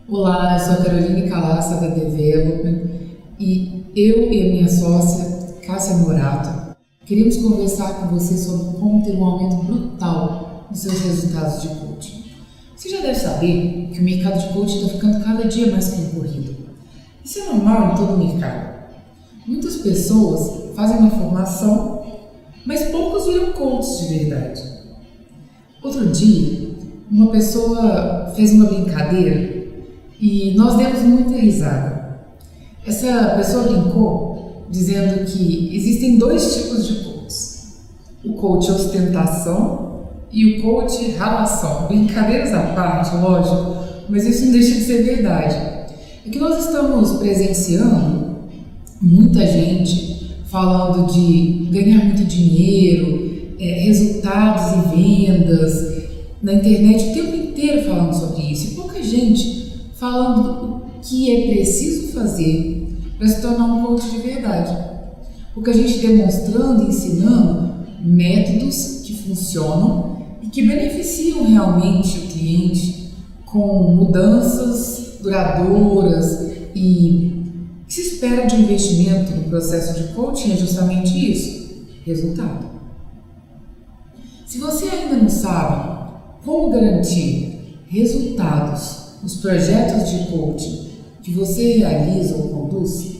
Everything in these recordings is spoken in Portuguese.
Olá, eu sou a Caroline Calaça da Development e eu e a minha sócia, Cássia Morato, queríamos conversar com você sobre como ter um aumento brutal nos seus resultados de coaching. Você já deve saber que o mercado de coaching está ficando cada dia mais concorrido. Isso é normal em todo o mercado. Muitas pessoas fazem uma formação, mas poucos viram coaches de verdade. Outro dia, uma pessoa fez uma brincadeira e nós demos muita risada. Essa pessoa brincou dizendo que existem dois tipos de coaches: o coach ostentação e o coach relação. Brincadeiras à parte, lógico, mas isso não deixa de ser verdade. É que nós estamos presenciando muita gente falando de ganhar muito dinheiro, resultados e vendas na internet o tempo inteiro falando sobre isso, e pouca gente falando o que é preciso fazer para se tornar um coach de verdade. Pouca gente demonstrando e ensinando métodos que funcionam e que beneficiam realmente o cliente com mudanças duradouras. E o que se espera de um investimento no processo de coaching é justamente isso: resultado. Se você ainda não sabe como garantir resultados nos projetos de coaching que você realiza ou conduz,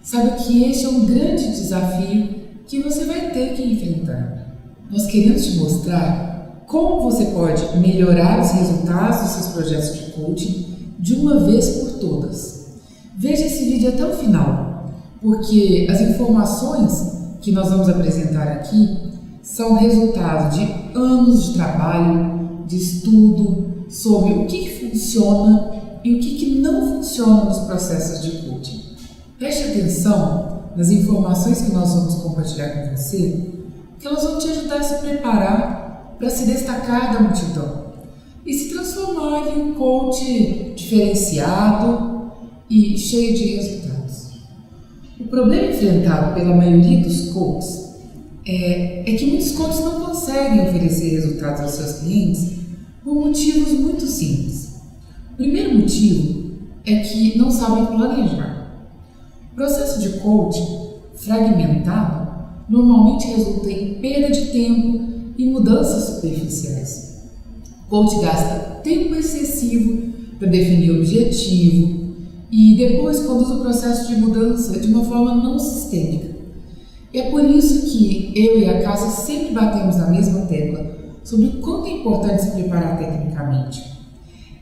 sabe que este é um grande desafio que você vai ter que enfrentar. Nós queremos te mostrar como você pode melhorar os resultados dos seus projetos de coaching de uma vez por todas. Veja esse vídeo até o final, porque as informações que nós vamos apresentar aqui são resultado de anos de trabalho, de estudo sobre o que funciona e o que não funciona nos processos de coaching. Preste atenção nas informações que nós vamos compartilhar com você, que elas vão te ajudar a se preparar para se destacar da multidão e se transformar em um coach diferenciado e cheio de resultados. O problema enfrentado pela maioria dos coaches é que muitos coaches não conseguem oferecer resultados aos seus clientes por motivos muito simples. O primeiro motivo é que não sabem planejar. O processo de coaching fragmentado normalmente resulta em perda de tempo e mudanças superficiais. O coach gasta tempo excessivo para definir o objetivo e depois conduz o processo de mudança de uma forma não sistêmica. E é por isso que eu e a Cássia sempre batemos na mesma tecla sobre o quanto é importante se preparar tecnicamente.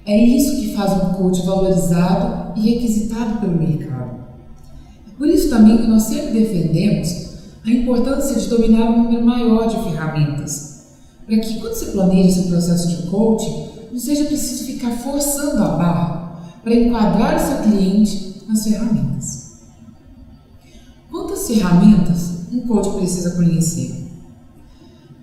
É isso que faz um coach valorizado e requisitado pelo mercado. É por isso também que nós sempre defendemos a importância de dominar um número maior de ferramentas, para que quando você planeja seu processo de coaching, não seja preciso ficar forçando a barra para enquadrar o seu cliente nas ferramentas. Quantas ferramentas um coach precisa conhecer?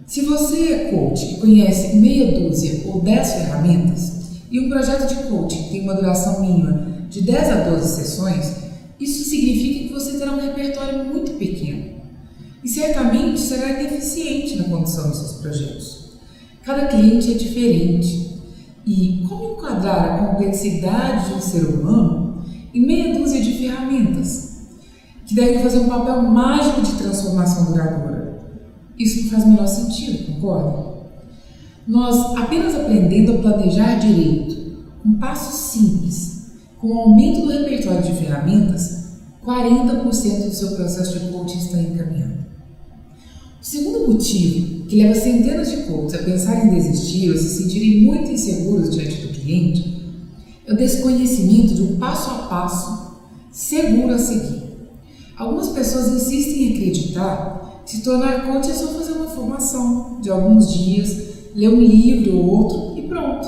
Se você é coach e conhece meia dúzia ou 10 ferramentas, e um projeto de coaching tem uma duração mínima de 10 a 12 sessões, isso significa que você terá um repertório muito pequeno e certamente será ineficiente na condução dos seus projetos. Cada cliente é diferente e como enquadrar a complexidade de um ser humano em meia dúzia de ferramentas que devem fazer um papel mágico de transformação duradoura? Isso não faz o menor sentido, concorda? Nós, apenas aprendendo a planejar direito, com passos simples, com o aumento do repertório de ferramentas, 40% do seu processo de coaching está encaminhado. O segundo motivo que leva centenas de coaches a pensar em desistir ou se sentirem muito inseguros diante do cliente é o desconhecimento de um passo a passo seguro a seguir. Algumas pessoas insistem em acreditar que se tornar coach é só fazer uma formação de alguns dias, ler um livro ou outro e pronto.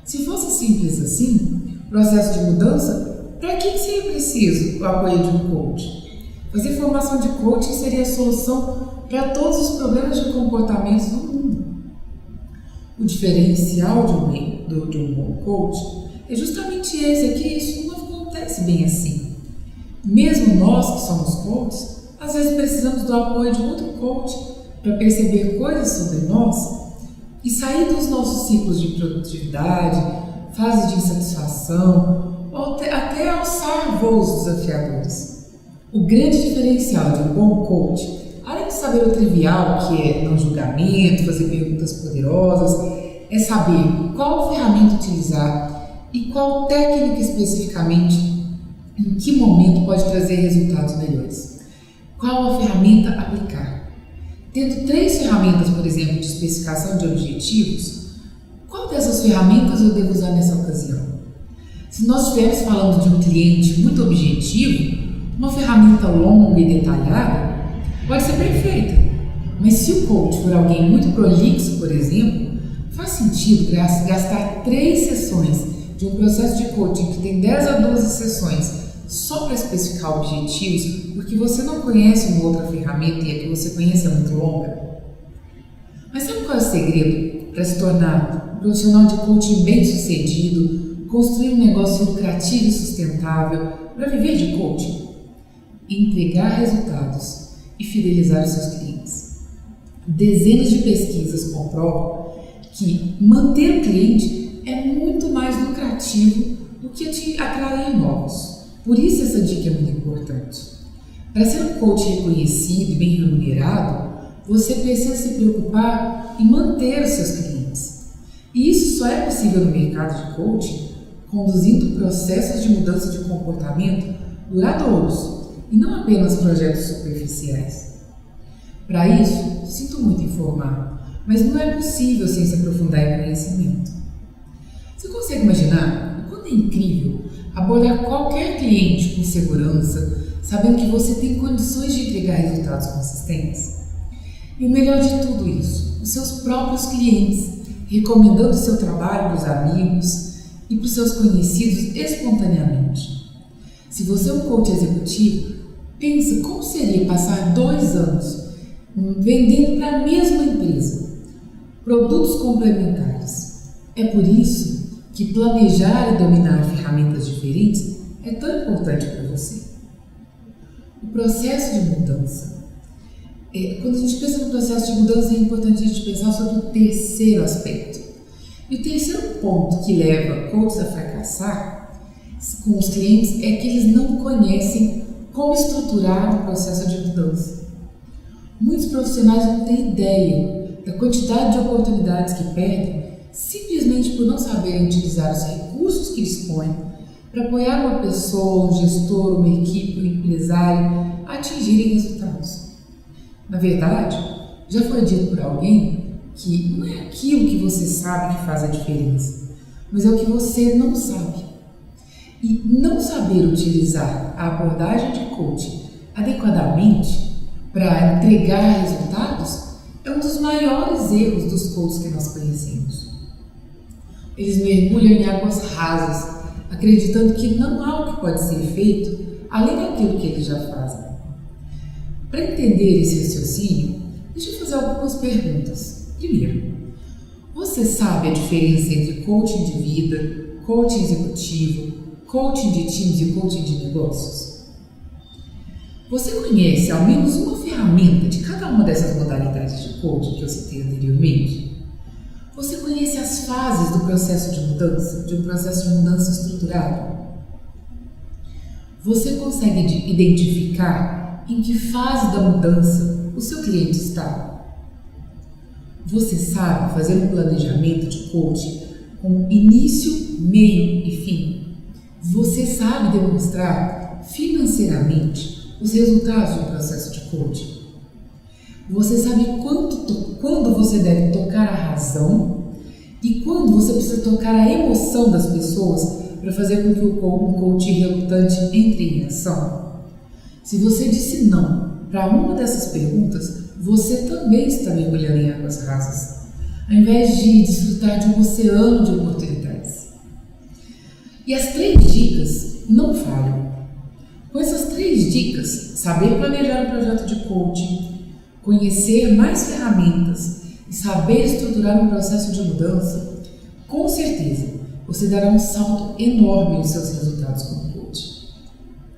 Se fosse simples assim, processo de mudança, para que seria preciso o apoio de um coach? Fazer formação de coaching seria a solução para todos os problemas de comportamento do mundo. O diferencial de um bom coach é justamente esse, é que isso não acontece bem assim. Mesmo nós que somos coaches, às vezes precisamos do apoio de outro coach para perceber coisas sobre nós e sair dos nossos ciclos de produtividade, fase de insatisfação ou até alçar voos desafiadores. O grande diferencial de um bom coach, além de saber o trivial, que é não julgamento, fazer perguntas poderosas, é saber qual ferramenta utilizar e qual técnica especificamente, em que momento pode trazer resultados melhores. Qual a ferramenta aplicar? Tendo 3 ferramentas, por exemplo, de especificação de objetivos, qual dessas ferramentas eu devo usar nessa ocasião? Se nós estivermos falando de um cliente muito objetivo, uma ferramenta longa e detalhada pode ser perfeita. Mas se o coach for alguém muito prolixo, por exemplo, faz sentido gastar 3 sessões de um processo de coaching que tem 10 a 12 sessões só para especificar objetivos, porque você não conhece uma outra ferramenta e a que você conhece é muito longa? Mas sabe qual é o segredo para se tornar um profissional de coaching bem-sucedido, construir um negócio lucrativo e sustentável para viver de coaching? Entregar resultados e fidelizar os seus clientes. Dezenas de pesquisas comprovam que manter o cliente é muito mais lucrativo do que te atrair novos. Por isso essa dica é muito importante. Para ser um coach reconhecido e bem remunerado, você precisa se preocupar em manter os seus clientes. E isso só é possível no mercado de coaching conduzindo processos de mudança de comportamento duradouros e não apenas projetos superficiais. Para isso, sinto muito informar, mas não é possível sem se aprofundar em conhecimento. Você consegue imaginar o quanto é incrível abordar qualquer cliente com segurança, sabendo que você tem condições de entregar resultados consistentes? E o melhor de tudo isso, os seus próprios clientes, recomendando o seu trabalho para os amigos e para os seus conhecidos espontaneamente. Se você é um coach executivo, pense como seria passar 2 anos vendendo para a mesma empresa produtos complementares. É por isso que planejar e dominar ferramentas diferentes é tão importante para você. O processo de mudança. Quando a gente pensa no processo de mudança, é importante a gente pensar sobre o terceiro aspecto. E o terceiro ponto que leva coaches a fracassar com os clientes é que eles não conhecem como estruturar o processo de mudança. Muitos profissionais não têm ideia da quantidade de oportunidades que perdem simplesmente por não saberem utilizar os recursos que dispõem para apoiar uma pessoa, um gestor, uma equipe, um empresário a atingirem resultados. Na verdade, já foi dito por alguém que não é aquilo que você sabe que faz a diferença, mas é o que você não sabe. E não saber utilizar a abordagem de coaching adequadamente para entregar resultados é um dos maiores erros dos coaches que nós conhecemos. Eles mergulham em águas rasas, acreditando que não há o que pode ser feito além daquilo que eles já fazem. Para entender esse raciocínio, deixa eu fazer algumas perguntas. Primeiro, você sabe a diferença entre coaching de vida, coaching executivo, coaching de times e coaching de negócios? Você conhece ao menos uma ferramenta de cada uma dessas modalidades de coaching que eu citei anteriormente? Você conhece as fases do processo de mudança, de um processo de mudança estruturado? Você consegue identificar em que fase da mudança o seu cliente está? Você sabe fazer um planejamento de coaching com início, meio e fim? Você sabe demonstrar financeiramente os resultados de um processo de coaching? Você sabe quando você deve tocar a razão e quando você precisa tocar a emoção das pessoas para fazer com que um coach relutante entre em ação? Se você disse não para uma dessas perguntas, você também está mergulhando em águas rasas, ao invés de desfrutar de um oceano de oportunidades. E as 3 dicas não falham. Com essas 3 dicas, saber planejar um projeto de coaching, conhecer mais ferramentas e saber estruturar um processo de mudança, com certeza você dará um salto enorme nos seus resultados como coach.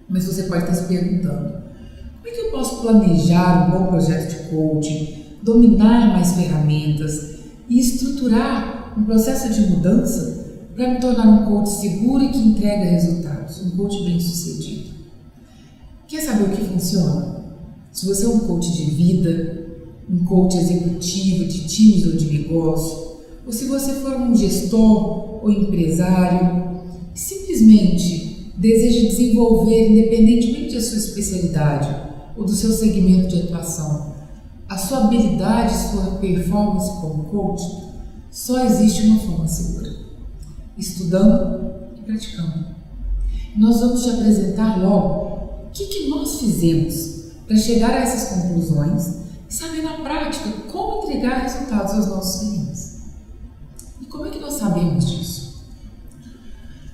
Mas você pode estar se perguntando, como é que eu posso planejar um bom projeto de coaching, dominar mais ferramentas e estruturar um processo de mudança para me tornar um coach seguro e que entregue entrega resultados, um coach bem-sucedido. Quer saber o que funciona? Se você é um coach de vida, um coach executivo de times ou de negócio, ou se você for um gestor ou empresário, simplesmente deseja desenvolver, independentemente da sua especialidade ou do seu segmento de atuação, a sua habilidade, sua performance como coach, só existe uma forma segura: estudando e praticando. Nós vamos te apresentar logo o que nós fizemos para chegar a essas conclusões e saber na prática como entregar resultados aos nossos clientes. E como é que nós sabemos disso?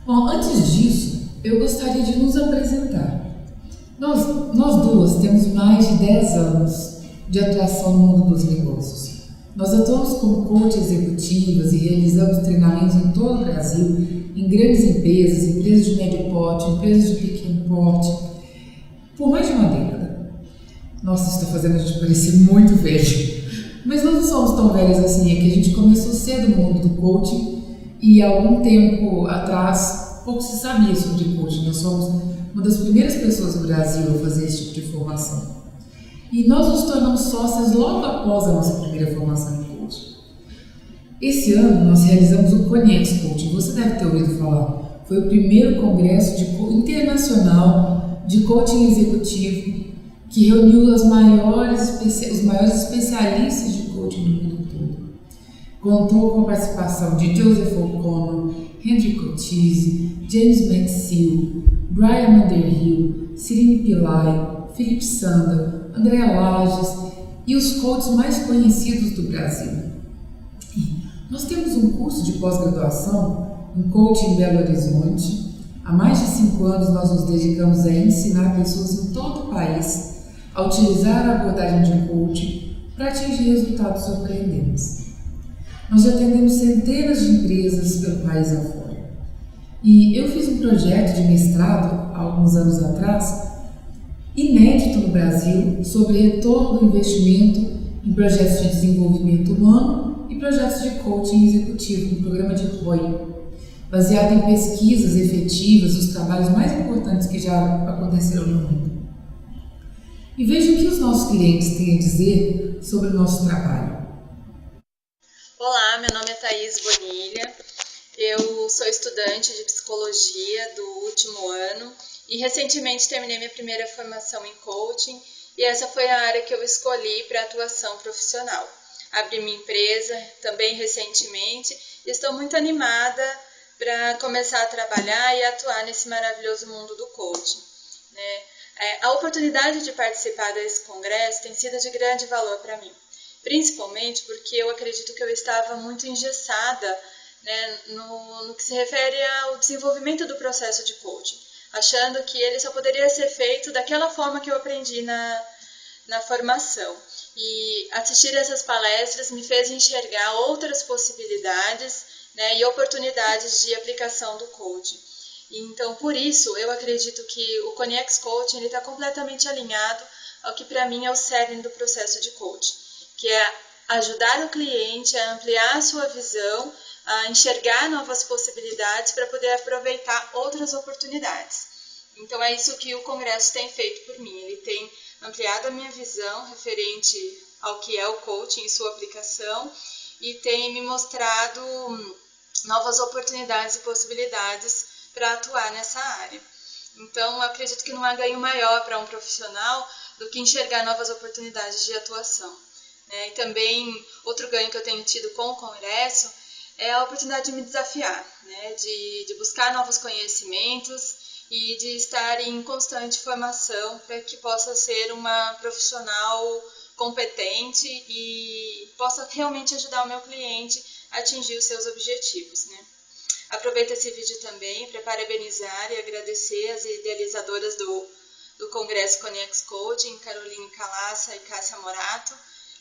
Bom, antes disso, eu gostaria de nos apresentar. Nós duas temos mais de 10 anos de atuação no mundo dos negócios. Nós atuamos como coach executivas e realizamos treinamentos em todo o Brasil, em grandes empresas, empresas de médio porte, empresas de pequeno porte, por mais de uma década. Nossa, isso está fazendo a gente parecer muito velho. Mas nós não somos tão velhos assim, é que a gente começou cedo no mundo do coaching e há algum tempo atrás pouco se sabia sobre coaching. Nós somos uma das primeiras pessoas no Brasil a fazer esse tipo de formação. E nós nos tornamos sócias logo após a nossa primeira formação em coaching. Esse ano nós realizamos o Conex Coaching, você deve ter ouvido falar. Foi o primeiro congresso internacional de coaching executivo que reuniu os maiores especialistas de coaching do mundo todo. Contou com a participação de Joseph O'Connor, Henry Cochise, James McSeel, Brian Underhill, Cyril Pillai, Philip Sandler, André Lages e os coaches mais conhecidos do Brasil. E nós temos um curso de pós-graduação em coaching em Belo Horizonte. Há mais de 5 anos nós nos dedicamos a ensinar pessoas em todo o país a utilizar a abordagem de coaching para atingir resultados surpreendentes. Nós já atendemos centenas de empresas pelo país afora. E eu fiz um projeto de mestrado há alguns anos atrás, inédito no Brasil, sobre retorno do investimento em projetos de desenvolvimento humano e projetos de coaching executivo, um programa de ROI, baseado em pesquisas efetivas dos trabalhos mais importantes que já aconteceram no mundo. E veja o que os nossos clientes têm a dizer sobre o nosso trabalho. Olá, meu nome é Thaís Bonilha, eu sou estudante de psicologia do último ano e recentemente terminei minha primeira formação em coaching e essa foi a área que eu escolhi para atuação profissional. Abri minha empresa também recentemente e estou muito animada para começar a trabalhar e atuar nesse maravilhoso mundo do coaching, né? A oportunidade de participar desse congresso tem sido de grande valor para mim, principalmente porque eu acredito que eu estava muito engessada, né, no que se refere ao desenvolvimento do processo de coaching, achando que ele só poderia ser feito daquela forma que eu aprendi na formação. E assistir essas palestras me fez enxergar outras possibilidades, né, e oportunidades de aplicação do coaching. Então, por isso, eu acredito que o Conex Coaching está completamente alinhado ao que para mim é o cerne do processo de coaching, que é ajudar o cliente a ampliar a sua visão, a enxergar novas possibilidades para poder aproveitar outras oportunidades. Então é isso que o Congresso tem feito por mim, ele tem ampliado a minha visão referente ao que é o coaching e sua aplicação e tem me mostrado novas oportunidades e possibilidades para atuar nessa área. Então eu acredito que não há ganho maior para um profissional do que enxergar novas oportunidades de atuação, né? E também outro ganho que eu tenho tido com o Congresso é a oportunidade de me desafiar, né? de buscar novos conhecimentos e de estar em constante formação para que possa ser uma profissional competente e possa realmente ajudar o meu cliente a atingir os seus objetivos, né? Aproveito esse vídeo também para parabenizar e agradecer as idealizadoras do Congresso Conex Coaching, Caroline Calassa e Cássia Morato,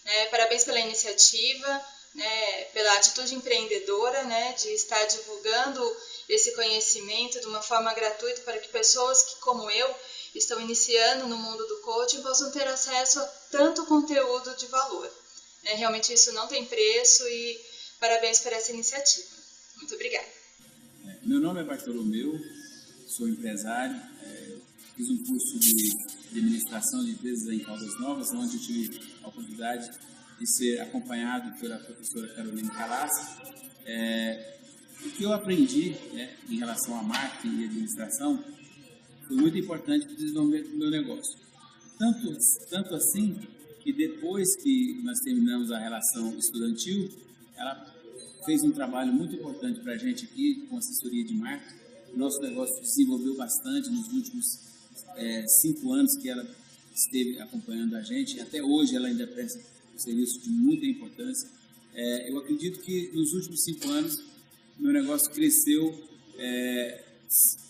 né? Parabéns pela iniciativa, né? Pela atitude empreendedora, né? De estar divulgando esse conhecimento de uma forma gratuita para que pessoas que, como eu, estão iniciando no mundo do coaching possam ter acesso a tanto conteúdo de valor, né? Realmente isso não tem preço e parabéns por essa iniciativa. Muito obrigada. Meu nome é Bartolomeu, sou empresário, fiz um curso de administração de empresas em Caldas Novas, onde eu tive a oportunidade de ser acompanhado pela professora Caroline Calassa. O que eu aprendi, em relação a marketing e administração foi muito importante para o desenvolvimento do meu negócio. Tanto assim que depois que nós terminamos a relação estudantil, ela fez um trabalho muito importante para a gente aqui com assessoria de marketing. O nosso negócio desenvolveu bastante nos últimos 5 anos que ela esteve acompanhando a gente. Até hoje ela ainda presta um serviço de muita importância. Eu acredito que nos últimos 5 anos meu negócio cresceu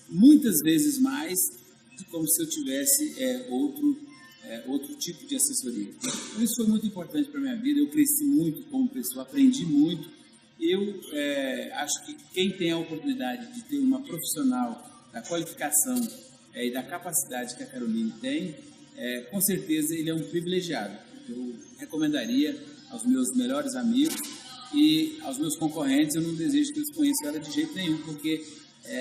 muitas vezes mais de como se eu tivesse outro tipo de assessoria. Então, isso foi muito importante para a minha vida. Eu cresci muito como pessoa, aprendi muito. Eu acho que quem tem a oportunidade de ter uma profissional da qualificação e da capacidade que a Caroline tem, com certeza ele é um privilegiado. Eu recomendaria aos meus melhores amigos e aos meus concorrentes. Eu não desejo que eles conheçam ela de jeito nenhum, porque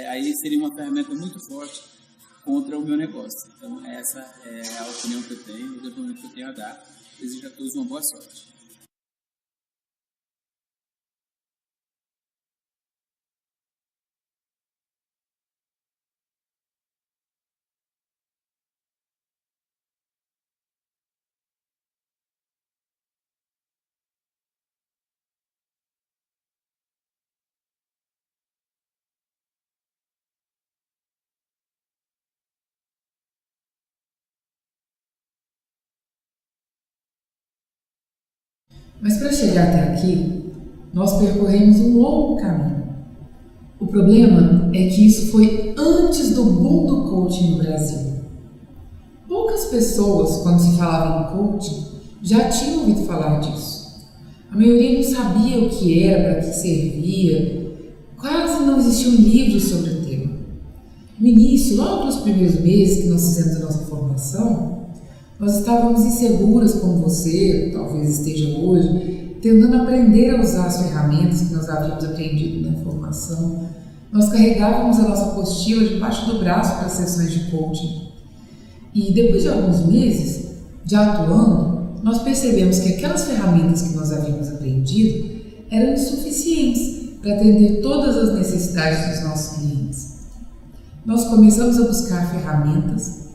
aí seria uma ferramenta muito forte contra o meu negócio. Então, essa é a opinião que eu tenho, o depoimento que eu tenho a dar. Desejo a todos uma boa sorte. Mas para chegar até aqui, nós percorremos um longo caminho. O problema é que isso foi antes do boom do coaching no Brasil. Poucas pessoas, quando se falava em coaching, já tinham ouvido falar disso. A maioria não sabia o que era, para que servia. Quase não existiam livros sobre o tema. No início, logo nos primeiros meses que nós fizemos a nossa formação, nós estávamos inseguras como você, talvez esteja hoje, tentando aprender a usar as ferramentas que nós havíamos aprendido na formação. Nós carregávamos a nossa apostila debaixo do braço para as sessões de coaching. E depois de alguns meses, já atuando, nós percebemos que aquelas ferramentas que nós havíamos aprendido eram insuficientes para atender todas as necessidades dos nossos clientes. Nós começamos a buscar ferramentas.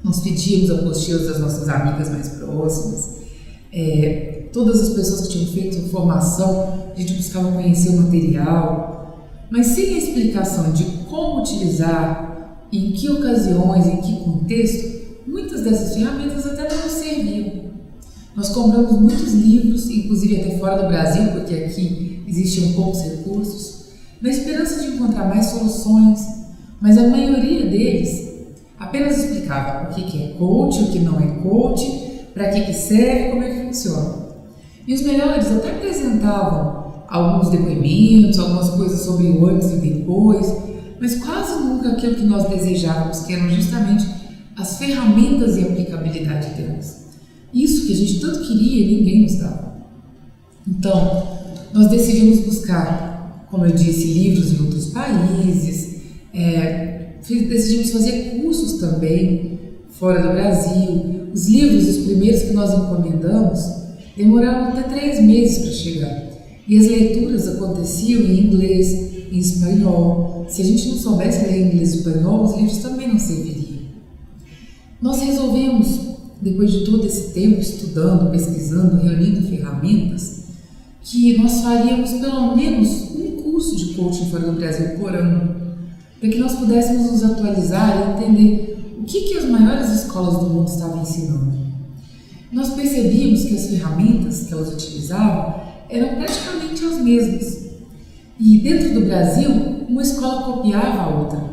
Nós pedíamos apostilas das nossas amigas mais próximas. Todas as pessoas que tinham feito formação, a gente buscava conhecer o material, mas sem a explicação de como utilizar, em que ocasiões, em que contexto, muitas dessas ferramentas até não nos serviam. Nós compramos muitos livros, inclusive até fora do Brasil, porque aqui existiam poucos recursos, na esperança de encontrar mais soluções, mas a maioria deles apenas explicava o que é coach, o que não é coach, para que serve, como é que funciona. E os melhores até apresentavam alguns depoimentos, algumas coisas sobre o antes e depois, mas quase nunca aquilo que nós desejávamos, que eram justamente as ferramentas e a aplicabilidade delas. Isso que a gente tanto queria, ninguém nos dava. Então, nós decidimos buscar, como eu disse, livros em outros países, decidimos fazer cursos também fora do Brasil. Os livros, os primeiros que nós encomendamos, demoraram até 3 meses para chegar. E as leituras aconteciam em inglês, em espanhol. Se a gente não soubesse ler inglês e espanhol, os livros também não serviriam. Nós resolvemos, depois de todo esse tempo estudando, pesquisando, reunindo ferramentas, que nós faríamos pelo menos um curso de coaching fora do Brasil por ano, para que nós pudéssemos nos atualizar e entender o que as maiores escolas do mundo estavam ensinando. Nós percebíamos que as ferramentas que elas utilizavam eram praticamente as mesmas. E dentro do Brasil, uma escola copiava a outra.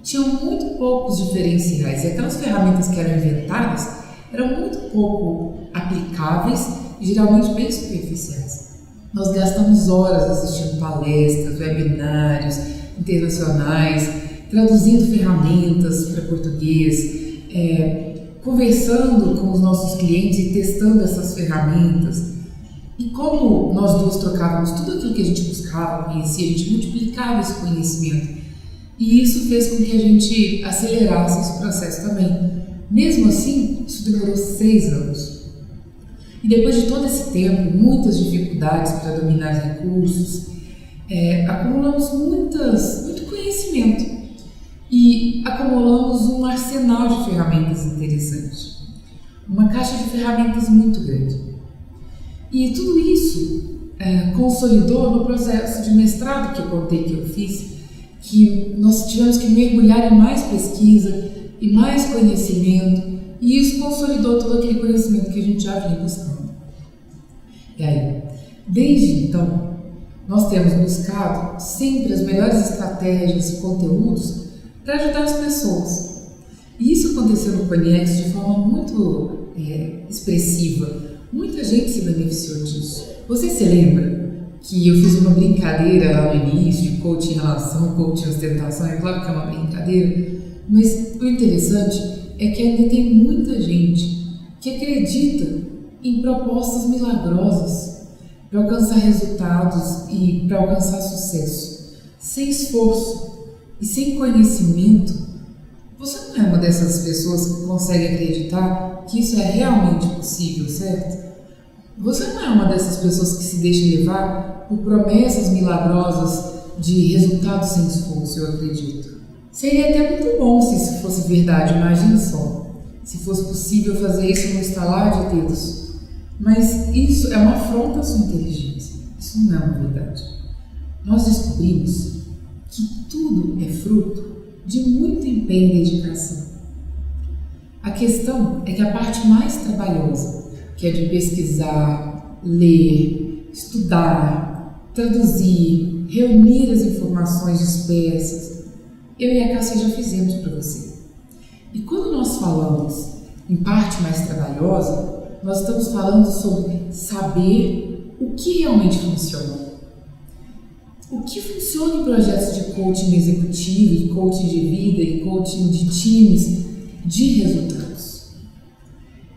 Tinham muito poucos diferenciais, e aquelas ferramentas que eram inventadas eram muito pouco aplicáveis e geralmente bem superficiais. Nós gastamos horas assistindo palestras, webinários internacionais, traduzindo ferramentas para português, conversando com os nossos clientes e testando essas ferramentas. E como nós duas trocávamos tudo aquilo que a gente buscava, conhecia, a gente multiplicava esse conhecimento. E isso fez com que a gente acelerasse esse processo também. Mesmo assim, isso demorou 6 anos. E depois de todo esse tempo, muitas dificuldades para dominar recursos, acumulamos muito conhecimento e acumulamos um arsenal de ferramentas interessante. Uma caixa de ferramentas muito grande. E tudo isso consolidou no processo de mestrado que eu contei que eu fiz, que nós tivemos que mergulhar em mais pesquisa e mais conhecimento, e isso consolidou todo aquele conhecimento que a gente já vinha buscando. E aí, desde então, nós temos buscado sempre as melhores estratégias e conteúdos para ajudar as pessoas. E isso aconteceu no Conhex de forma muito expressiva. Muita gente se beneficiou disso. Você se lembra que eu fiz uma brincadeira lá no início de coaching em relação, coaching em ostentação? É claro que é uma brincadeira, mas o interessante é que ainda tem muita gente que acredita em propostas milagrosas para alcançar resultados e para alcançar sucesso. Sem esforço e sem conhecimento, você não é uma dessas pessoas que consegue acreditar que isso é realmente possível, certo? Você não é uma dessas pessoas que se deixa levar por promessas milagrosas de resultados sem esforço, eu acredito. Seria até muito bom se isso fosse verdade, imagine só. Se fosse possível fazer isso no estalar de dedos. Mas isso é uma afronta à sua inteligência. Isso não é uma verdade. Nós descobrimos que tudo é fruto de muito empenho e dedicação. A questão é que a parte mais trabalhosa, que é de pesquisar, ler, estudar, traduzir, reunir as informações dispersas, eu e a Cássia já fizemos para você. E quando nós falamos em parte mais trabalhosa, nós estamos falando sobre saber o que realmente funciona. O que funciona em projetos de coaching executivo, de coaching de vida e coaching de times de resultados.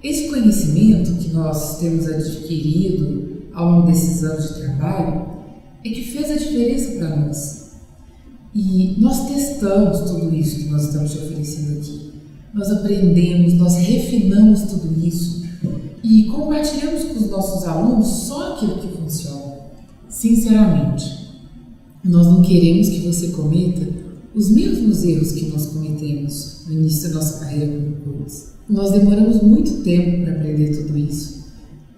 Esse conhecimento que nós temos adquirido ao longo desses anos de trabalho é que fez a diferença para nós. E nós testamos tudo isso que nós estamos te oferecendo aqui. Nós aprendemos, nós refinamos tudo isso e compartilhamos com os nossos alunos só aquilo que funciona. Sinceramente, nós não queremos que você cometa os mesmos erros que nós cometemos no início da nossa carreira como coach. Nós demoramos muito tempo para aprender tudo isso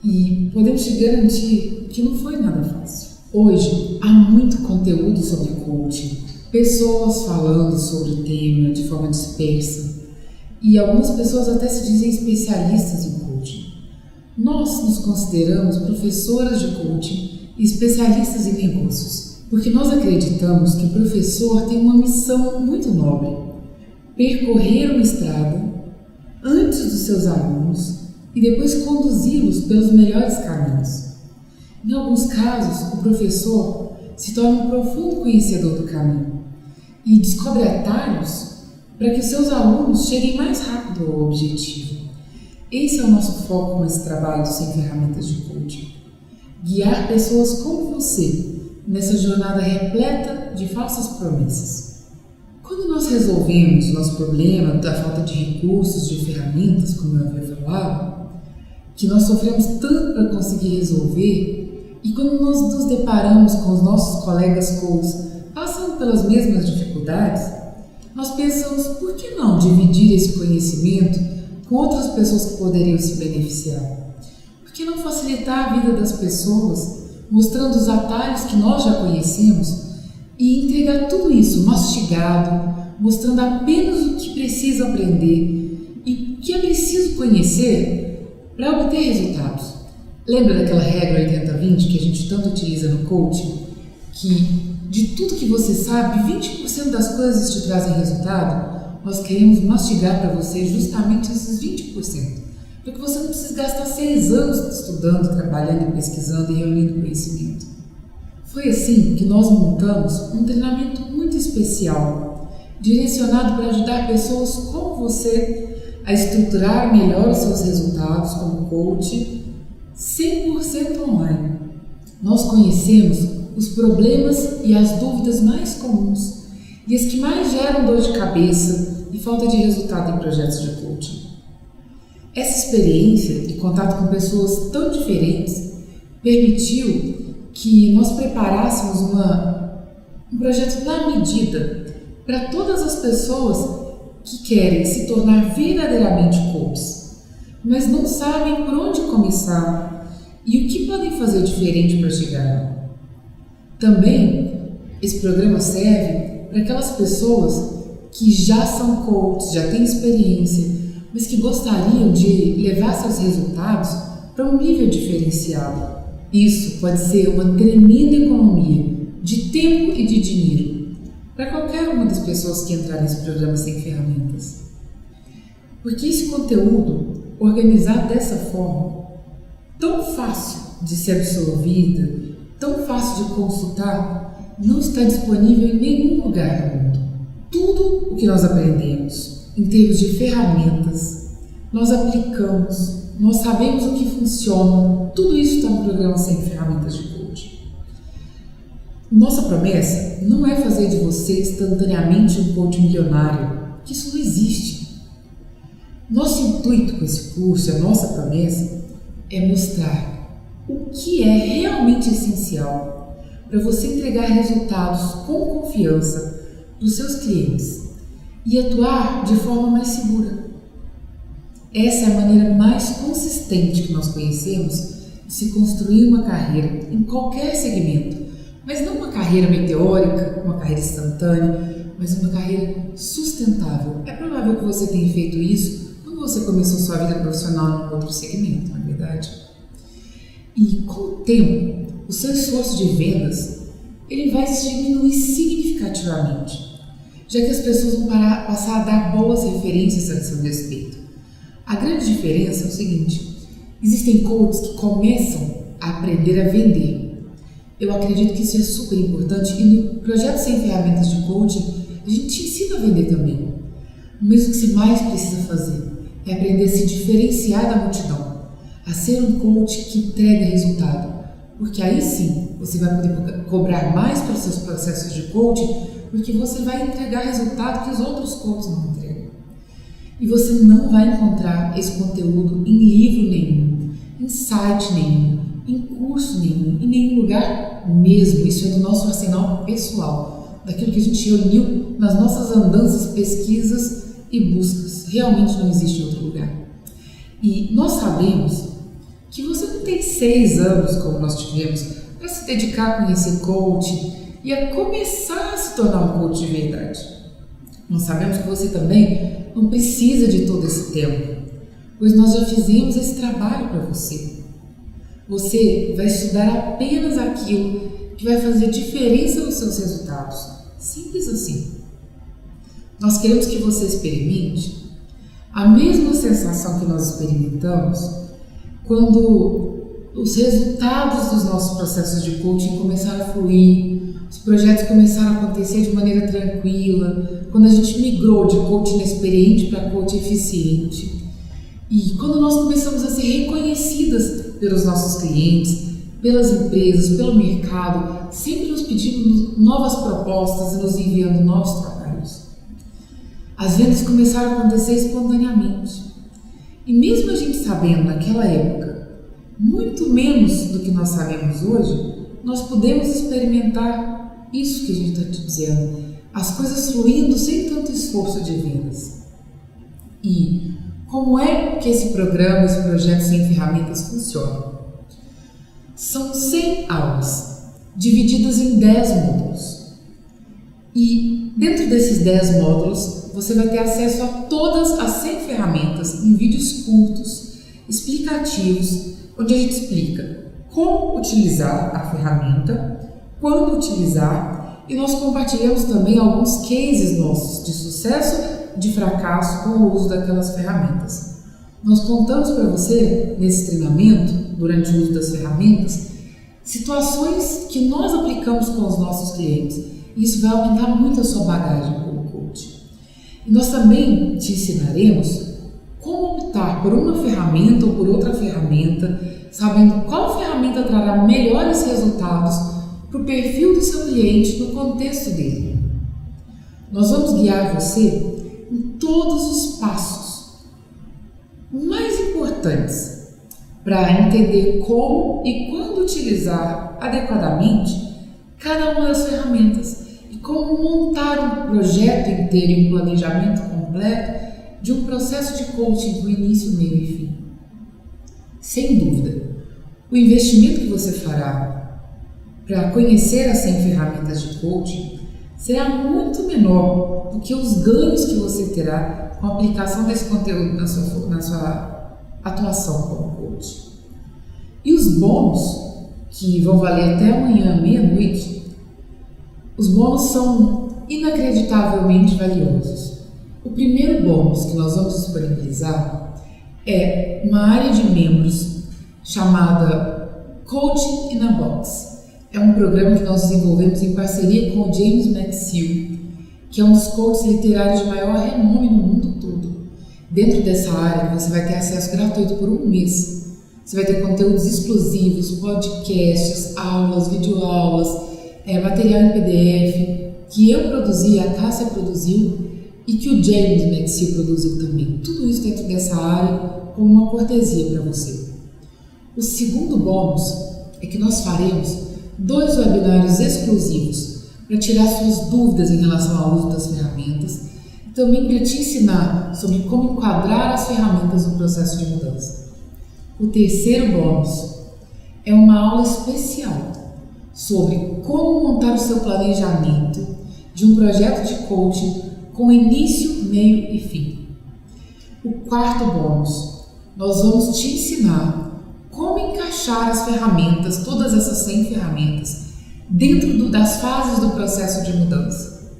e podemos te garantir que não foi nada fácil. Hoje, há muito conteúdo sobre coaching, pessoas falando sobre o tema de forma dispersa e algumas pessoas até se dizem especialistas em coaching. Nós nos consideramos professoras de coaching e especialistas em negócios, porque nós acreditamos que o professor tem uma missão muito nobre: percorrer uma estrada antes dos seus alunos e depois conduzi-los pelos melhores caminhos. Em alguns casos, o professor se torna um profundo conhecedor do caminho e descobre atalhos para que os seus alunos cheguem mais rápido ao objetivo. Esse é o nosso foco nesse trabalho sem ferramentas de coaching: guiar pessoas como você nessa jornada repleta de falsas promessas. Quando nós resolvemos o nosso problema da falta de recursos, de ferramentas, como eu havia falado, que nós sofremos tanto para conseguir resolver, e quando nós nos deparamos com os nossos colegas coaches passando pelas mesmas dificuldades, nós pensamos, por que não dividir esse conhecimento com outras pessoas que poderiam se beneficiar? Por que não facilitar a vida das pessoas, mostrando os atalhos que nós já conhecemos e entregar tudo isso mastigado, mostrando apenas o que precisa aprender e o que é preciso conhecer para obter resultados. Lembra daquela regra 80-20 que a gente tanto utiliza no coaching? Que de tudo que você sabe, 20% das coisas te trazem resultado? Nós queremos mastigar para você justamente esses 20%. Para que você não precise gastar 6 anos estudando, trabalhando, pesquisando e reunindo conhecimento. Foi assim que nós montamos um treinamento muito especial, direcionado para ajudar pessoas como você a estruturar melhor os seus resultados como coach, 100% online. Nós conhecemos os problemas e as dúvidas mais comuns e as que mais geram dor de cabeça e falta de resultado em projetos de coaching. Essa experiência e contato com pessoas tão diferentes permitiu que nós preparássemos um projeto na medida para todas as pessoas que querem se tornar verdadeiramente coaches, mas não sabem por onde começar e o que podem fazer diferente para chegar lá. Também, esse programa serve para aquelas pessoas que já são coaches, já têm experiência, mas que gostariam de levar seus resultados para um nível diferenciado. Isso pode ser uma tremenda economia de tempo e de dinheiro para qualquer uma das pessoas que entrar nesse programa sem ferramentas. Porque esse conteúdo, organizado dessa forma, tão fácil de ser absorvida, tão fácil de consultar, não está disponível em nenhum lugar do mundo. Tudo o que nós aprendemos em termos de ferramentas, nós aplicamos, nós sabemos o que funciona, tudo isso está no programa Sem Ferramentas de Coaching. Nossa promessa não é fazer de você instantaneamente um coach milionário, que isso não existe. Nosso intuito com esse curso, a nossa promessa, é mostrar o que é realmente essencial para você entregar resultados com confiança para os seus clientes e atuar de forma mais segura. Essa é a maneira mais consistente que nós conhecemos de se construir uma carreira em qualquer segmento, mas não uma carreira meteórica, uma carreira instantânea, mas uma carreira sustentável. É provável que você tenha feito isso quando você começou sua vida profissional em outro segmento, não é verdade? E com o tempo, o seu esforço de vendas ele vai diminuir significativamente, já que as pessoas vão passar a dar boas referências a seu respeito. A grande diferença é o seguinte: existem coaches que começam a aprender a vender. Eu acredito que isso é super importante e no projeto Sem Ferramentas de Coaching a gente te ensina a vender também. Mas o que você mais precisa fazer é aprender a se diferenciar da multidão, a ser um coach que entrega resultado, porque aí sim você vai poder cobrar mais pelos seus processos de coaching, porque você vai entregar resultado que os outros coaches não entregam. E você não vai encontrar esse conteúdo em livro nenhum, em site nenhum, em curso nenhum, em nenhum lugar mesmo. Isso é do nosso arsenal pessoal, daquilo que a gente reuniu nas nossas andanças, pesquisas e buscas. Realmente não existe em outro lugar. E nós sabemos que você não tem 6 anos, como nós tivemos, para se dedicar a conhecer coaching e a começar a se tornar um coach de verdade. Nós sabemos que você também não precisa de todo esse tempo, pois nós já fizemos esse trabalho para você. Você vai estudar apenas aquilo que vai fazer diferença nos seus resultados. Simples assim. Nós queremos que você experimente a mesma sensação que nós experimentamos quando os resultados dos nossos processos de coaching começaram a fluir, os projetos começaram a acontecer de maneira tranquila, quando a gente migrou de coach inexperiente para coach eficiente. E quando nós começamos a ser reconhecidas pelos nossos clientes, pelas empresas, pelo mercado, sempre nos pedindo novas propostas e nos enviando novos trabalhos. As vendas começaram a acontecer espontaneamente. E mesmo a gente sabendo naquela época muito menos do que nós sabemos hoje, nós podemos experimentar isso que a gente está te dizendo, as coisas fluindo sem tanto esforço de vendas. E como é que esse programa, esse projeto Sem Ferramentas funciona? São 100 aulas, divididas em 10 módulos. E dentro desses 10 módulos, você vai ter acesso a todas as 100 ferramentas em vídeos curtos, explicativos, onde a gente explica como utilizar a ferramenta, quando utilizar, e nós compartilhamos também alguns cases nossos de sucesso e de fracasso com o uso daquelas ferramentas. Nós contamos para você, nesse treinamento, durante o uso das ferramentas, situações que nós aplicamos com os nossos clientes. E isso vai aumentar muito a sua bagagem como coach. E nós também te ensinaremos como optar por uma ferramenta ou por outra ferramenta, sabendo qual ferramenta trará melhores resultados para o perfil do seu cliente no contexto dele. Nós vamos guiar você em todos os passos mais importantes para entender como e quando utilizar adequadamente cada uma das ferramentas e como montar um projeto inteiro e um planejamento completo de um processo de coaching com início, meio e fim. Sem dúvida, o investimento que você fará para conhecer as 100 ferramentas de coaching será muito menor do que os ganhos que você terá com a aplicação desse conteúdo na sua atuação como coach. E os bônus, que vão valer até amanhã, meia-noite, os bônus são inacreditavelmente valiosos. O primeiro bônus que nós vamos disponibilizar é uma área de membros chamada Coaching in a Box. É um programa que nós desenvolvemos em parceria com o James McSeel, que é um dos coaches literários de maior renome no mundo todo. Dentro dessa área, você vai ter acesso gratuito por um mês. Você vai ter conteúdos exclusivos, podcasts, aulas, videoaulas, material em PDF, que eu produzi, a Cássia produziu e que o James McSeel produziu também. Tudo isso dentro dessa área como uma cortesia para você. O segundo bônus é que nós faremos 2 webinários exclusivos para tirar suas dúvidas em relação ao uso das ferramentas e também para te ensinar sobre como enquadrar as ferramentas no processo de mudança. O terceiro bônus é uma aula especial sobre como montar o seu planejamento de um projeto de coaching com início, meio e fim. O quarto bônus, nós vamos te ensinar como encaixar as ferramentas, todas essas 100 ferramentas, dentro das fases do processo de mudança.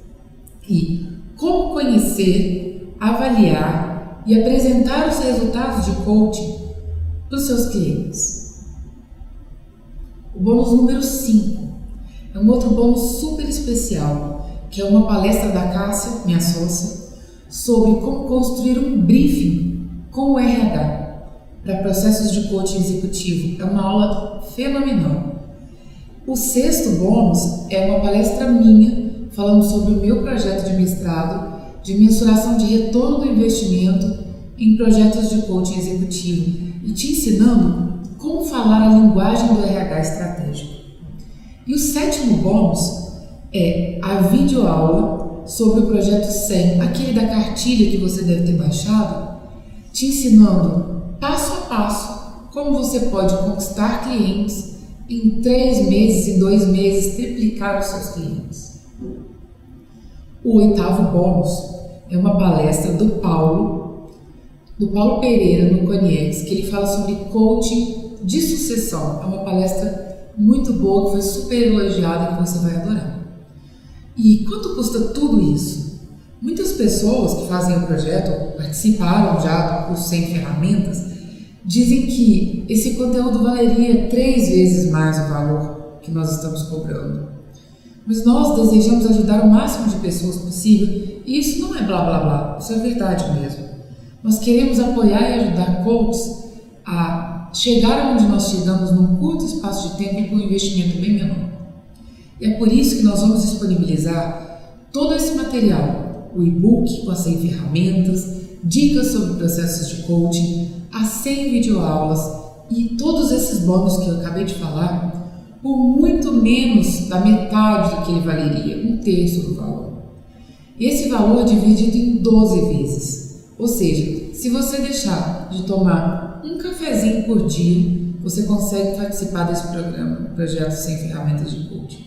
E como conhecer, avaliar e apresentar os resultados de coaching para os seus clientes. O bônus número 5 é um outro bônus super especial, que é uma palestra da Cássia, minha sócia, sobre como construir um briefing com o RH para processos de coaching executivo. É uma aula fenomenal. O sexto bônus é uma palestra minha falando sobre o meu projeto de mestrado de mensuração de retorno do investimento em projetos de coaching executivo e te ensinando como falar a linguagem do RH estratégico. E o sétimo bônus é a videoaula sobre o projeto 100, aquele da cartilha que você deve ter baixado, te ensinando passo a passo como você pode conquistar clientes em 3 meses, em 2 meses, triplicar os seus clientes. O oitavo bônus é uma palestra do Paulo Pereira no Coniex, que ele fala sobre coaching de sucessão. É uma palestra muito boa, que foi super elogiada e que você vai adorar. E quanto custa tudo isso? Muitas pessoas que fazem o projeto, participaram já do curso 100 ferramentas, dizem que esse conteúdo valeria 3 vezes mais o valor que nós estamos cobrando. Mas nós desejamos ajudar o máximo de pessoas possível e isso não é blá blá blá, isso é verdade mesmo. Nós queremos apoiar e ajudar coaches a chegar onde nós chegamos num curto espaço de tempo e com um investimento bem menor. E é por isso que nós vamos disponibilizar todo esse material, o e-book com as 100 ferramentas, dicas sobre processos de coaching, as 100 videoaulas e todos esses bônus que eu acabei de falar por muito menos da metade do que ele valeria, 1/3 do valor. Esse valor é dividido em 12 vezes, ou seja, se você deixar de tomar um cafezinho por dia, você consegue participar desse programa, Projeto 100 Ferramentas de Coaching.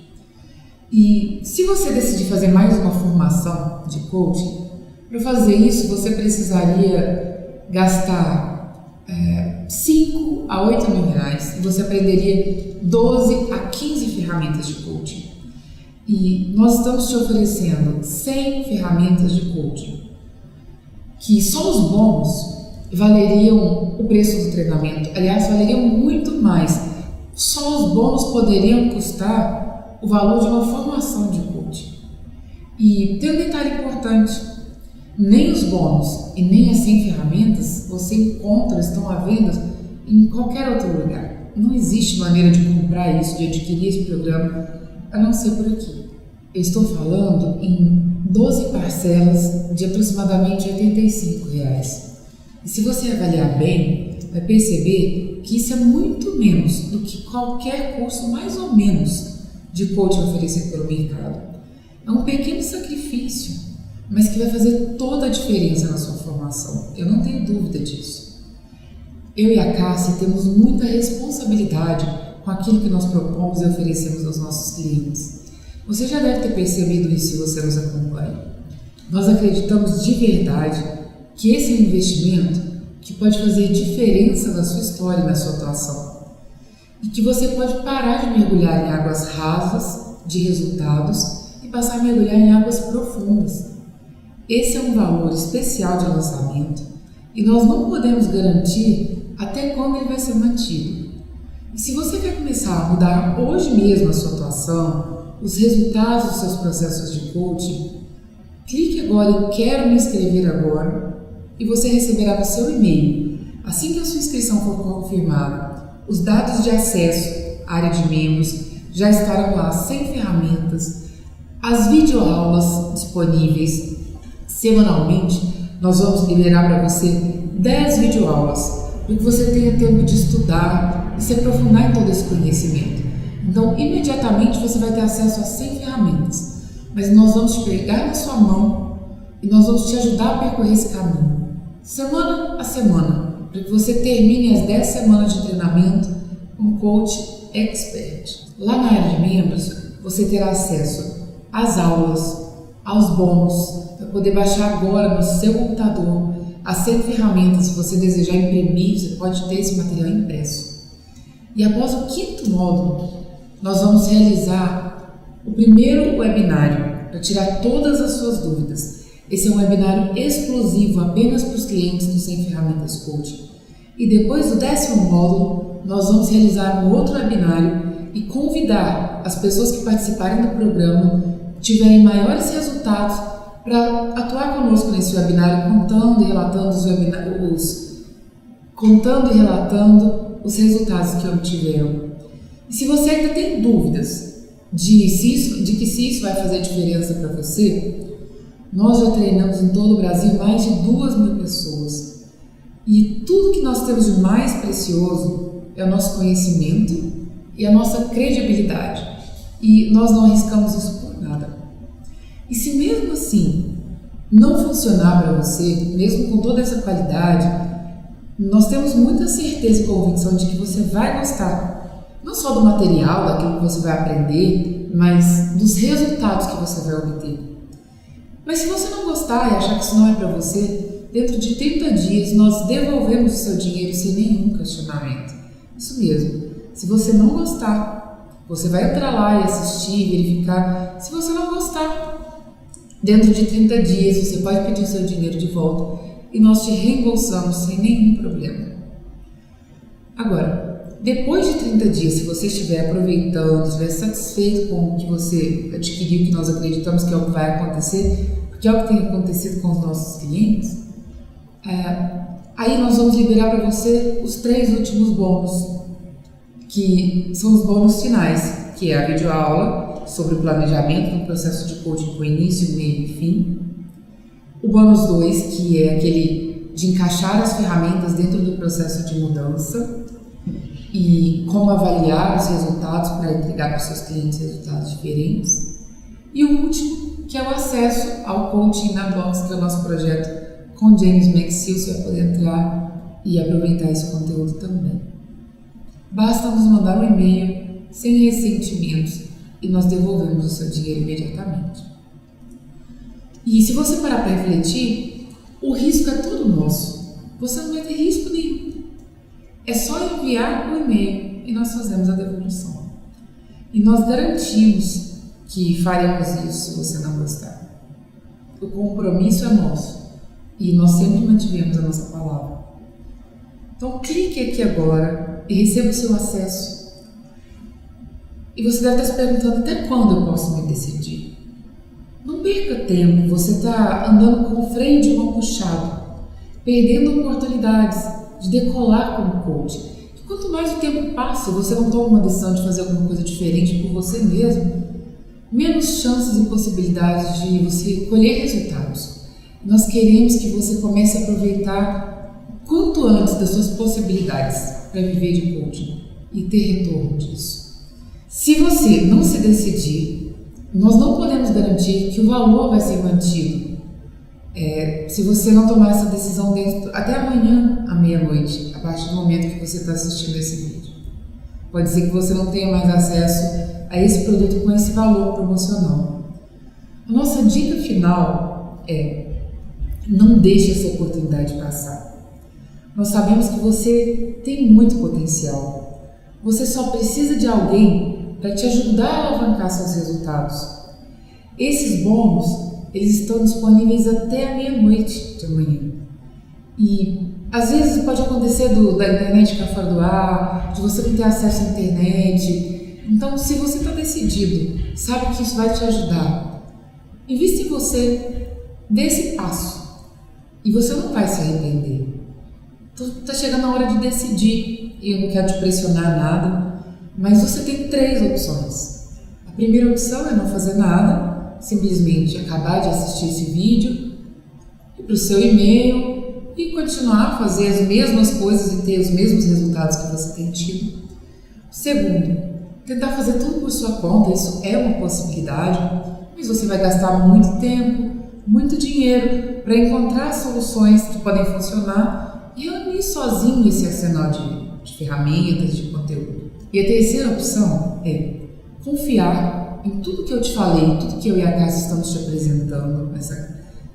E se você decidir fazer mais uma formação de coaching, para fazer isso você precisaria gastar 5 a 8 mil reais e você aprenderia 12 a 15 ferramentas de coaching. E nós estamos te oferecendo 100 ferramentas de coaching, que só os bônus valeriam o preço do treinamento. Aliás, valeriam muito mais. Só os bônus poderiam custar o valor de uma formação de coaching. E tem um detalhe importante: nem os bônus e nem as 100 ferramentas você encontra, estão à venda em qualquer outro lugar. Não existe maneira de comprar isso, de adquirir esse programa, a não ser por aqui. Eu estou falando em 12 parcelas de aproximadamente R$ 85. E se você avaliar bem, vai perceber que isso é muito menos do que qualquer curso mais ou menos de coaching oferecido pelo mercado. É um pequeno sacrifício, mas que vai fazer toda a diferença na sua formação. Eu não tenho dúvida disso. Eu e a Cássia temos muita responsabilidade com aquilo que nós propomos e oferecemos aos nossos clientes. Você já deve ter percebido isso se você nos acompanha. Nós acreditamos de verdade que esse é um investimento que pode fazer diferença na sua história e na sua atuação. E que você pode parar de mergulhar em águas rasas de resultados e passar a mergulhar em águas profundas. Esse é um valor especial de lançamento e nós não podemos garantir até quando ele vai ser mantido. E se você quer começar a mudar hoje mesmo a sua atuação, os resultados dos seus processos de coaching, clique agora em Quero me inscrever agora e você receberá no seu e-mail, assim que a sua inscrição for confirmada, os dados de acesso à área de membros já estarão lá sem ferramentas, as videoaulas disponíveis. Semanalmente, nós vamos liberar para você 10 videoaulas, para que você tenha tempo de estudar e se aprofundar em todo esse conhecimento. Então, imediatamente você vai ter acesso a 100 ferramentas, mas nós vamos te pegar na sua mão e nós vamos te ajudar a percorrer esse caminho, semana a semana, para que você termine as 10 semanas de treinamento com Coach Expert. Lá na área de membros, você terá acesso às aulas, aos bônus, para poder baixar agora no seu computador as 100 ferramentas. Se você desejar imprimir, você pode ter esse material impresso. E após o 5º módulo, nós vamos realizar o primeiro webinário para tirar todas as suas dúvidas. Esse é um webinário exclusivo apenas para os clientes do 100 Ferramentas Coaching. E depois do 10º módulo, nós vamos realizar um outro webinário e convidar as pessoas que participarem do programa, tiverem maiores resultados, para atuar conosco nesse webinário, contando e relatando os resultados que obtiveram. E se você ainda tem dúvidas de que se isso vai fazer diferença para você, nós já treinamos em todo o Brasil mais de 2.000 pessoas. E tudo que nós temos de mais precioso é o nosso conhecimento e a nossa credibilidade. E nós não arriscamos isso por nada. E se mesmo assim não funcionar para você, mesmo com toda essa qualidade, nós temos muita certeza e convicção de que você vai gostar, não só do material, daquilo que você vai aprender, mas dos resultados que você vai obter. Mas se você não gostar e achar que isso não é para você, dentro de 30 dias nós devolvemos o seu dinheiro sem nenhum questionamento. Isso mesmo, se você não gostar, você vai entrar lá e assistir, verificar. Se você não gostar, dentro de 30 dias você pode pedir o seu dinheiro de volta e nós te reembolsamos sem nenhum problema. Agora, depois de 30 dias, se você estiver aproveitando, estiver satisfeito com o que você adquiriu, que nós acreditamos que é o que vai acontecer, porque é o que tem acontecido com os nossos clientes, aí nós vamos liberar para você os 3 últimos bônus, que são os bônus finais, que é a videoaula sobre o planejamento no processo de coaching com início, meio e fim. O bônus 2, que é aquele de encaixar as ferramentas dentro do processo de mudança e como avaliar os resultados para entregar para os seus clientes resultados diferentes. E o último, que é o acesso ao Coaching na Box, que é o nosso projeto com James McSill. Você vai poder entrar e aproveitar esse conteúdo também. Basta nos mandar um e-mail sem ressentimentos e nós devolvemos o seu dinheiro imediatamente. E se você parar para refletir, o risco é todo nosso. Você não vai ter risco nenhum. É só enviar o e-mail e nós fazemos a devolução. E nós garantimos que faremos isso se você não gostar. O compromisso é nosso e nós sempre mantivemos a nossa palavra. Então clique aqui agora e receba o seu acesso. E você deve estar se perguntando até quando eu posso me decidir. Não perca tempo, você está andando com o freio de mão puxado, perdendo oportunidades de decolar como coach. E quanto mais o tempo passa e você não toma uma decisão de fazer alguma coisa diferente por você mesmo, menos chances e possibilidades de você colher resultados. Nós queremos que você comece a aproveitar o quanto antes das suas possibilidades para viver de coaching e ter retorno disso. Se você não se decidir, nós não podemos garantir que o valor vai ser mantido. Se você não tomar essa decisão até amanhã à meia-noite, a partir do momento que você está assistindo esse vídeo. Pode ser que você não tenha mais acesso a esse produto com esse valor promocional. A nossa dica final é: não deixe essa oportunidade passar. Nós sabemos que você tem muito potencial. Você só precisa de alguém para te ajudar a alavancar seus resultados. Esses bônus, eles estão disponíveis até a meia-noite de amanhã. E às vezes pode acontecer da internet ficar fora do ar, de você não ter acesso à internet. Então, se você está decidido, sabe que isso vai te ajudar, invista em você, dê esse passo e você não vai se arrepender. Então, está chegando a hora de decidir e eu não quero te pressionar nada, mas você tem 3 opções. A primeira opção é não fazer nada, simplesmente acabar de assistir esse vídeo, ir para o seu e-mail e continuar a fazer as mesmas coisas e ter os mesmos resultados que você tem tido. Segundo, tentar fazer tudo por sua conta, isso é uma possibilidade, mas você vai gastar muito tempo, muito dinheiro para encontrar soluções que podem funcionar e reunir sozinho esse arsenal de ferramentas, de conteúdo. E a terceira opção é confiar em tudo que eu te falei, tudo que eu e a Cássia estamos te apresentando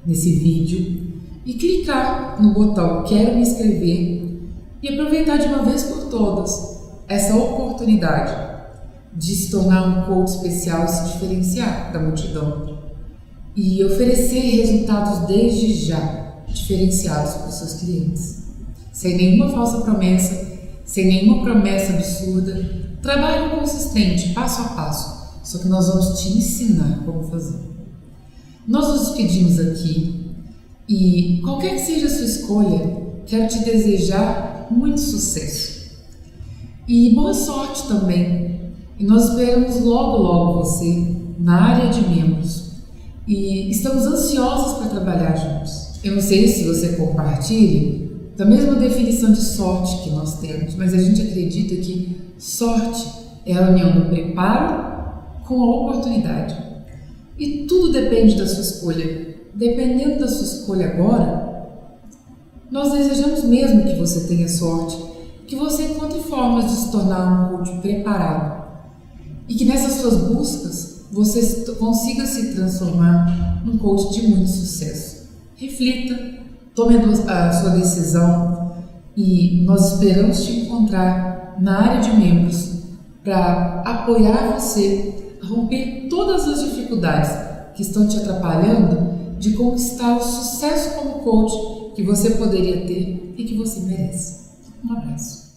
nesse vídeo e clicar no botão Quero me inscrever e aproveitar de uma vez por todas essa oportunidade de se tornar um coach especial e se diferenciar da multidão e oferecer resultados desde já diferenciados para os seus clientes, sem nenhuma falsa promessa, sem nenhuma promessa absurda. Trabalho consistente, passo a passo, só que nós vamos te ensinar como fazer. Nós nos despedimos aqui e qualquer que seja a sua escolha, quero te desejar muito sucesso e boa sorte também. E nós esperamos logo você na área de membros e estamos ansiosos para trabalhar juntos. Eu não sei se você compartilha da mesma definição de sorte que nós temos, mas a gente acredita que sorte é a união do preparo com a oportunidade. E tudo depende da sua escolha. Dependendo da sua escolha agora, nós desejamos mesmo que você tenha sorte, que você encontre formas de se tornar um coach preparado e que nessas suas buscas você consiga se transformar num coach de muito sucesso. Reflita, tome a sua decisão e nós esperamos te encontrar na área de membros para apoiar você a romper todas as dificuldades que estão te atrapalhando de conquistar o sucesso como coach que você poderia ter e que você merece. Um abraço.